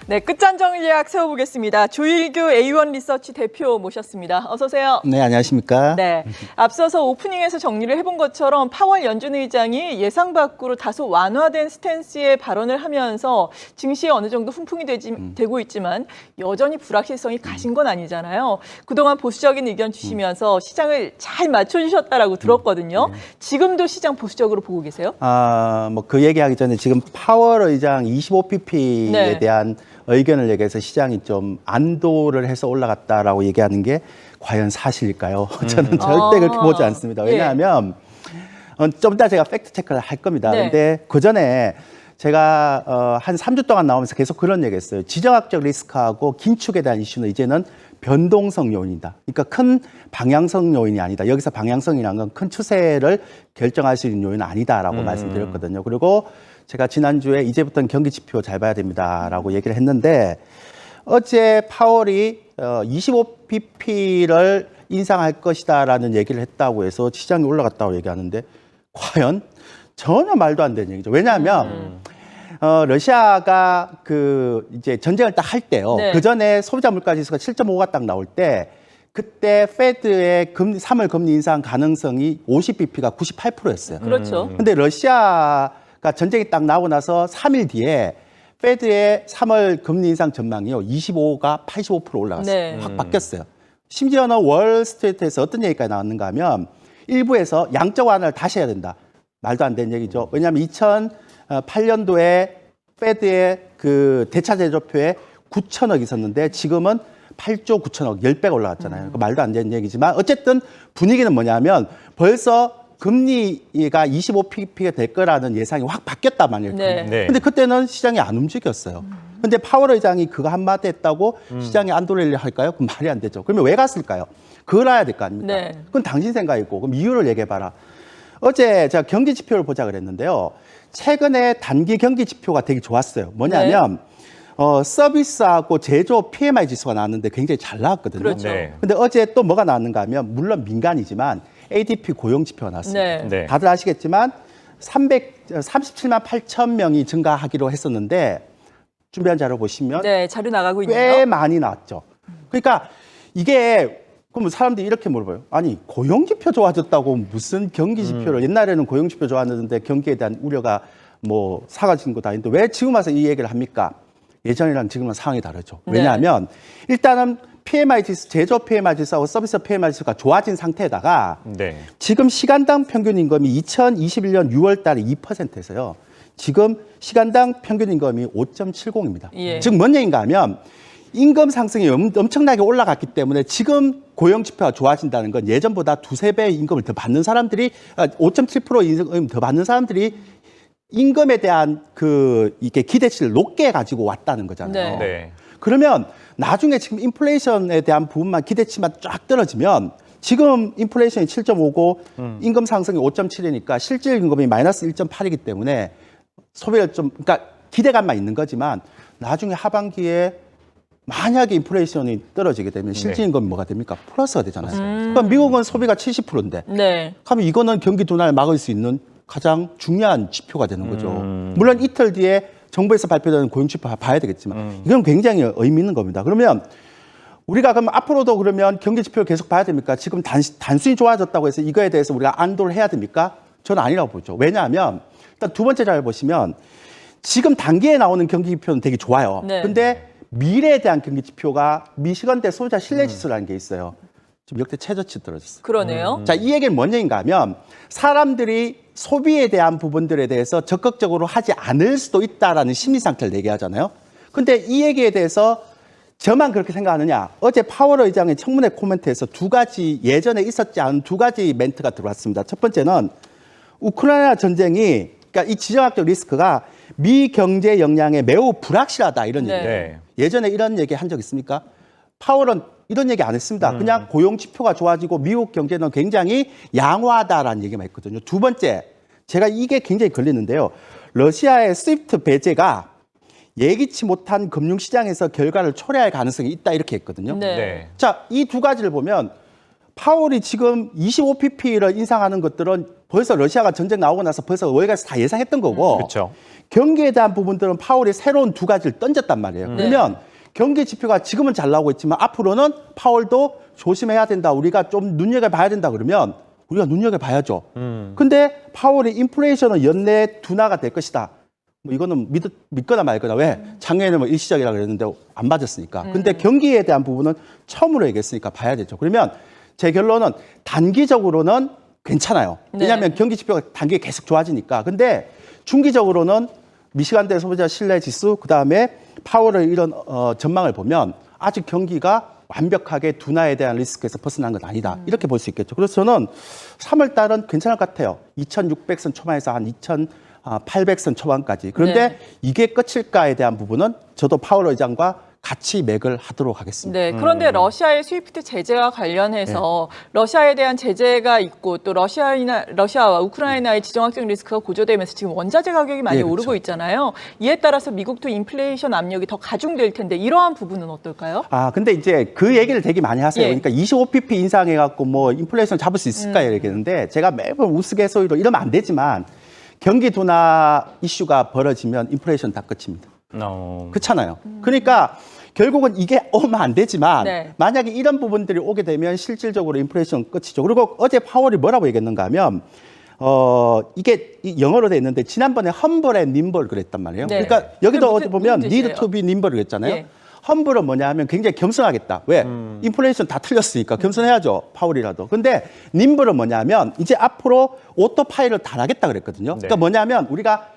네, 끝잔 전략 세워보겠습니다. 조일규 A1 리서치 대표 모셨습니다. 어서 오세요. 네, 안녕하십니까? 네, 앞서서 오프닝에서 정리를 해본 것처럼 파월 연준 의장이 예상 밖으로 다소 완화된 스탠스의 발언을 하면서 증시에 어느 정도 훈풍이 되고 있지만 여전히 불확실성이 가신 건 아니잖아요. 그동안 보수적인 의견 주시면서 시장을 잘 맞춰주셨다라고 들었거든요. 지금도 시장 보수적으로 보고 계세요? 뭐 그 얘기하기 전에 지금 파월 의장 25pp에 네. 대한 의견을 얘기해서 시장이 좀 안도를 해서 올라갔다라고 얘기하는 게 과연 사실일까요? 저는 절대 그렇게 보지 않습니다. 왜냐하면 좀 이따 제가 팩트 체크를 할 겁니다. 네. 근데 그 전에 제가 한 3주 동안 나오면서 계속 그런 얘기했어요. 지정학적 리스크하고 긴축에 대한 이슈는 이제는 변동성 요인이다. 그러니까 큰 방향성 요인이 아니다. 여기서 방향성이라는 건 큰 추세를 결정할 수 있는 요인은 아니다라고 말씀드렸거든요. 그리고 제가 지난주에 이제부터는 경기 지표 잘 봐야 됩니다라고 얘기를 했는데 어제 파월이 25pp를 인상할 것이다라는 얘기를 했다고 해서 시장이 올라갔다고 얘기하는데 과연 전혀 말도 안 되는 얘기죠. 왜냐하면 러시아가 이제 전쟁을 딱 할 때요. 네. 그 전에 소비자 물가 지수가 7.5가 딱 나올 때 그때 페드의 3월 금리 인상 가능성이 50bp가 98%였어요. 그렇죠. 근데 러시아가 전쟁이 딱 나고 나서 3일 뒤에 페드의 3월 금리 인상 전망이요. 25가 85% 올라갔어요. 네. 확 바뀌었어요. 심지어는 월스트리트에서 어떤 얘기까지 나왔는가 하면 일부에서 양적 완화를 다시 해야 된다. 말도 안 되는 얘기죠. 왜냐하면 2008년도에 페드의 그 대차 제조표에 9천억 있었는데 지금은 8조 9천억, 10배가 올라갔잖아요. 말도 안 되는 얘기지만 어쨌든 분위기는 뭐냐면 벌써 금리가 25pp가 될 거라는 예상이 확 바뀌었단 말이에요. 네. 네. 근데 그때는 시장이 안 움직였어요. 근데 파월 의장이 그거 한마디 했다고 시장이 안 돌리려 할까요? 그럼 말이 안 되죠. 그러면 왜 갔을까요? 그걸 알아야 될 거 아닙니까? 네. 그건 당신 생각이고 그럼 이유를 얘기해봐라. 어제 제가 경기 지표를 보자 그랬는데요. 최근에 단기 경기 지표가 되게 좋았어요. 뭐냐면 서비스하고 제조업 PMI 지수가 나왔는데 굉장히 잘 나왔거든요. 그렇죠. 네. 근데 어제 또 뭐가 나왔는가 하면 물론 민간이지만 ADP 고용 지표가 나왔습니다. 네. 네. 다들 아시겠지만 37만 8천 명이 증가하기로 했었는데 준비한 자료 보시면 네, 자료 나가고 꽤 있네요. 많이 나왔죠. 그러니까 이게 그럼 사람들이 이렇게 물어봐요. 아니 고용지표 좋아졌다고 무슨 경기지표를 옛날에는 고용지표 좋았는데 경기에 대한 우려가 뭐 사라진 거 다닌데 왜 지금 와서 이 얘기를 합니까? 예전이랑 지금은 상황이 다르죠. 네. 왜냐하면 일단은 PMI 지수, 제조 PMI 지수하고 서비스 PMI 지수가 좋아진 상태에다가 네. 지금 시간당 평균 임금이 2021년 6월 달에 2%에서요. 지금 시간당 평균 임금이 5.70입니다. 예. 즉 뭔 얘기인가 하면 임금 상승이 엄청나게 올라갔기 때문에 지금 고용 지표가 좋아진다는 건 예전보다 두세 배 임금을 더 받는 사람들이 5.7% 임금 더 받는 사람들이 임금에 대한 이게 기대치를 높게 가지고 왔다는 거잖아요. 네. 네. 그러면 나중에 지금 인플레이션에 대한 부분만 기대치만 쫙 떨어지면 지금 인플레이션이 7.5고 임금 상승이 5.7이니까 실질 임금이 마이너스 1.8이기 때문에 소비를 그러니까 기대감만 있는 거지만 나중에 하반기에 만약에 인플레이션이 떨어지게 되면 실질 임금이 뭐가 됩니까? 플러스가 되잖아요. 그러니까 미국은 소비가 70%인데 네. 그러면 이거는 경기 둔화를 막을 수 있는 가장 중요한 지표가 되는 거죠. 물론 이틀 뒤에 정부에서 발표되는 고용지표 봐야 되겠지만 이건 굉장히 의미 있는 겁니다. 그러면 우리가 그럼 앞으로도 그러면 경기 지표를 계속 봐야 됩니까? 지금 단순히 좋아졌다고 해서 이거에 대해서 우리가 안도를 해야 됩니까? 저는 아니라고 보죠. 왜냐하면 일단 두 번째 자료 보시면 지금 단기에 나오는 경기 지표는 되게 좋아요. 네. 근데 미래에 대한 경기 지표가 미시건대 소비자 신뢰 지수라는 게 있어요. 지금 역대 최저치 떨어졌어요. 그러네요. 자, 이 얘기는 뭔 얘기인가 하면 사람들이 소비에 대한 부분들에 대해서 적극적으로 하지 않을 수도 있다라는 심리 상태를 얘기하잖아요. 근데 이 얘기에 대해서 저만 그렇게 생각하느냐? 어제 파월 의장의 청문회 코멘트에서 두 가지 예전에 있었지 않은 두 가지 멘트가 들어왔습니다. 첫 번째는 우크라이나 전쟁이 그러니까 이 지정학적 리스크가 미 경제 역량에 매우 불확실하다 이런 네. 얘기예요. 네. 예전에 이런 얘기 한 적 있습니까? 파월은 이런 얘기 안 했습니다. 그냥 고용 지표가 좋아지고 미국 경제는 굉장히 양호하다라는 얘기만 했거든요. 두 번째, 제가 이게 굉장히 걸리는데요. 러시아의 스위프트 배제가 예기치 못한 금융시장에서 결과를 초래할 가능성이 있다 이렇게 했거든요. 네. 네. 자, 이 두 가지를 보면 파월이 지금 25pp를 인상하는 것들은 벌써 러시아가 전쟁 나오고 나서 벌써 월가에서 다 예상했던 거고 그렇죠. 경기에 대한 부분들은 파월이 새로운 두 가지를 던졌단 말이에요. 그러면 경기 지표가 지금은 잘 나오고 있지만 앞으로는 파월도 조심해야 된다. 우리가 좀 눈여겨봐야 된다 그러면 우리가 눈여겨봐야죠. 근데 파월이 인플레이션은 연내 둔화가 될 것이다. 뭐 이거는 믿거나 말거나. 왜? 작년에는 뭐 일시적이라고 그랬는데 안 맞았으니까. 근데 경기에 대한 부분은 처음으로 얘기했으니까 봐야 되죠. 그러면 제 결론은 단기적으로는 괜찮아요. 왜냐하면 경기 지표가 단기에 계속 좋아지니까. 근데 중기적으로는 미시간대 소비자 신뢰 지수, 그다음에 파월의 이런 전망을 보면 아직 경기가 완벽하게 둔화에 대한 리스크에서 벗어난 건 아니다. 이렇게 볼 수 있겠죠. 그래서 저는 3월 달은 괜찮을 것 같아요. 2600선 초반에서 한 2800선 초반까지. 그런데 이게 끝일까에 대한 부분은 저도 파월 의장과 같이 맥을 하도록 하겠습니다. 네, 그런데 러시아의 스위프트 제재와 관련해서 러시아에 대한 제재가 있고 또 러시아와 우크라이나의 지정학적 리스크가 고조되면서 지금 원자재 가격이 많이 그렇죠. 오르고 있잖아요. 이에 따라서 미국도 인플레이션 압력이 더 가중될 텐데 이러한 부분은 어떨까요? 근데 이제 그 얘기를 되게 많이 하세요. 그러니까 25pp 인상해갖고 뭐 인플레이션 잡을 수 있을까 얘기했는데 제가 매번 우스갯소리로 이러면 안 되지만 경기 둔화 이슈가 벌어지면 인플레이션 다 끝입니다. 그렇잖아요. 그러니까 결국은 이게 오면 안 되지만 만약에 이런 부분들이 오게 되면 실질적으로 인플레이션 끝이죠. 그리고 어제 파월이 뭐라고 얘기했는가 하면 이게 영어로 돼 있는데 지난번에 험블 앤 님벌 그랬단 말이에요. 그러니까 여기도 어디 보면 need to be nimble 그랬잖아요. 험블은 뭐냐 하면 굉장히 겸손하겠다. 왜? 인플레이션 다 틀렸으니까 겸손해야죠. 파월이라도. 근데 님블은 뭐냐 하면 이제 앞으로 오토파일럿 다 하겠다 그랬거든요. 그러니까 뭐냐 하면 우리가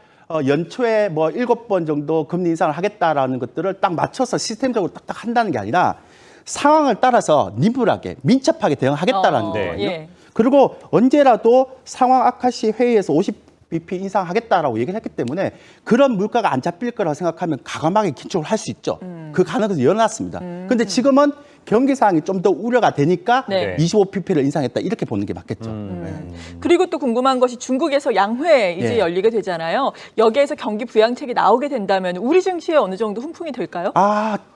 연초에 뭐 7번 정도 금리 인상을 하겠다라는 것들을 딱 맞춰서 시스템적으로 딱딱 한다는 게 아니라 상황을 따라서 nim블하게 민첩하게 대응하겠다라는 거예요. 그리고 언제라도 상황 악화 시 회의에서 50bp 인상하겠다라고 얘기를 했기 때문에 그런 물가가 안 잡힐 거라고 생각하면 과감하게 긴축을 할 수 있죠. 그 가능성이 열어놨습니다. 근데 지금은 경기 상황이 좀 더 우려가 되니까 25pp를 인상했다 이렇게 보는 게 맞겠죠. 그리고 또 궁금한 것이 중국에서 양회 이제 열리게 되잖아요. 여기에서 경기 부양책이 나오게 된다면 우리 증시에 어느 정도 훈풍이 될까요?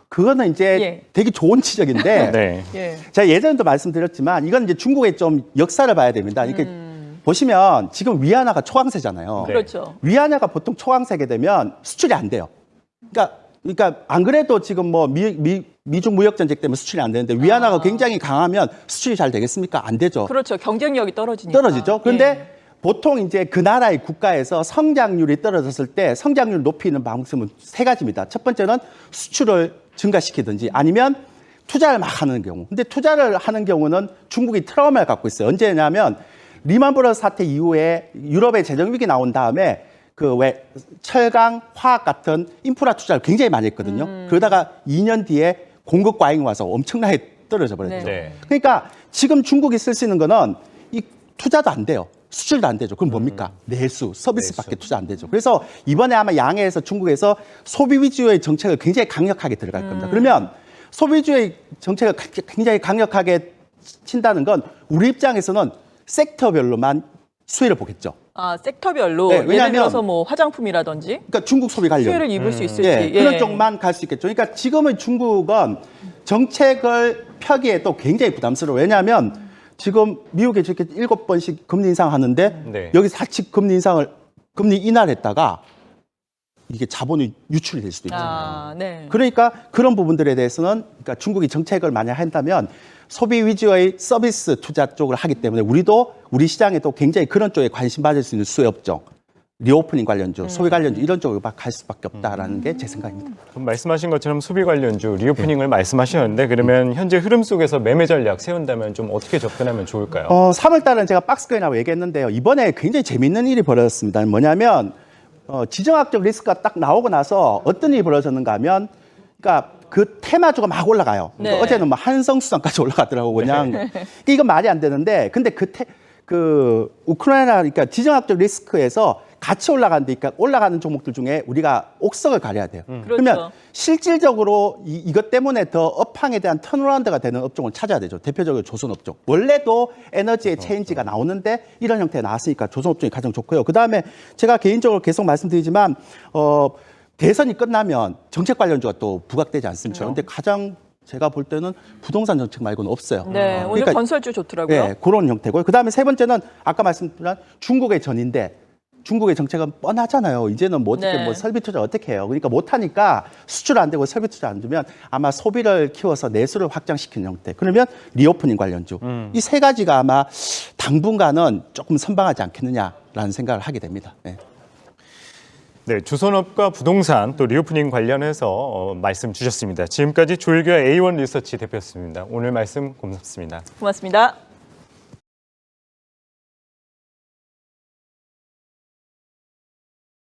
그거는 이제 되게 좋은 지적인데 제가 예전에도 말씀드렸지만 이건 이제 중국의 좀 역사를 봐야 됩니다. 이렇게 보시면 지금 위안화가 초강세잖아요. 그렇죠. 위안화가 보통 초강세게 되면 수출이 안 돼요. 그러니까 안 그래도 지금 뭐 미중 무역 전쟁 때문에 수출이 안 되는데 위안화가 굉장히 강하면 수출이 잘 되겠습니까? 안 되죠. 그렇죠. 경쟁력이 떨어지니까. 떨어지죠. 그런데 보통 이제 그 나라의 국가에서 성장률이 떨어졌을 때 성장률 높이는 방법은 세 가지입니다. 첫 번째는 수출을 증가시키든지 아니면 투자를 막 하는 경우. 근데 투자를 하는 경우는 중국이 트라우마를 갖고 있어요. 언제냐면 리만 브러더스 사태 이후에 유럽의 재정 위기 나온 다음에 그 왜 철강, 화학 같은 인프라 투자를 굉장히 많이 했거든요. 그러다가 2년 뒤에 공급 과잉이 와서 엄청나게 떨어져 버렸죠. 그러니까 지금 중국이 쓸 수 있는 거는 이 투자도 안 돼요. 수출도 안 되죠. 그럼 뭡니까? 내수, 서비스밖에 투자 안 되죠. 그래서 이번에 아마 양해에서 중국에서 소비 위주의 정책을 굉장히 강력하게 들어갈 겁니다. 그러면 소비 위주의 정책을 굉장히 강력하게 친다는 건 우리 입장에서는 섹터별로만 수혜를 보겠죠. 섹터별로. 왜냐하면, 예를 들어서 뭐 화장품이라든지. 그러니까 중국 소비 관련. 수혜를 입을 수 있을지. 그런 쪽만 갈 수 있겠죠. 그러니까 지금의 중국은 정책을 펴기에도 굉장히 부담스러워요. 왜냐하면 지금 미국에 저렇게 7번씩 금리 인상하는데 여기 사측 금리 인하를 했다가 이게 자본이 유출이 될 수도 있잖아요. 그러니까 그런 부분들에 대해서는 그러니까 중국이 정책을 만약 한다면 소비 위주의 서비스 투자 쪽을 하기 때문에 우리 시장에도 굉장히 그런 쪽에 관심 받을 수 있는 수요 업종, 리오프닝 관련주, 소비 관련주 이런 쪽으로 갈 수밖에 없다라는 게 제 생각입니다. 그럼 말씀하신 것처럼 소비 관련주, 리오프닝을 말씀하셨는데 그러면 현재 흐름 속에서 매매 전략 세운다면 좀 어떻게 접근하면 좋을까요? 3월 달은 제가 박스권이라고 얘기했는데요. 이번에 굉장히 재밌는 일이 벌어졌습니다. 뭐냐면 지정학적 리스크가 딱 나오고 나서 어떤 일이 벌어졌는가 하면 그러니까 그 테마주가 막 올라가요. 그러니까 어제는 뭐 한성수산까지 올라가더라고 그냥. 이건 말이 안 되는데 근데 그 우크라이나 그러니까 지정학적 리스크에서 같이 올라가는데 그러니까 올라가는 종목들 중에 우리가 옥석을 가려야 돼요. 그러면 실질적으로 이것 때문에 더 업황에 대한 턴어라운드가 되는 업종을 찾아야 되죠. 대표적으로 조선업종. 원래도 에너지의 체인지가 나오는데 이런 형태가 나왔으니까 조선업종이 가장 좋고요. 그다음에 제가 개인적으로 계속 말씀드리지만 대선이 끝나면 정책 관련주가 또 부각되지 않습니까? 그런데 가장 제가 볼 때는 부동산 정책 말고는 없어요. 네, 오늘 그러니까 건설주 좋더라고요. 예, 그런 형태고요. 그다음에 세 번째는 아까 말씀드린 중국의 전인데 중국의 정책은 뻔하잖아요. 이제는 뭐 어떻게 네. 뭐 설비 투자 어떻게 해요? 그러니까 못 하니까 수출 안 되고 설비 투자 안 되면 아마 소비를 키워서 내수를 확장시키는 형태. 그러면 리오프닝 관련주. 이 세 가지가 아마 당분간은 조금 선방하지 않겠느냐라는 생각을 하게 됩니다. 네. 네, 조선업과 부동산 또 리오프닝 관련해서 말씀 주셨습니다. 지금까지 조일교 A1 리서치 대표였습니다. 오늘 말씀 고맙습니다. 고맙습니다.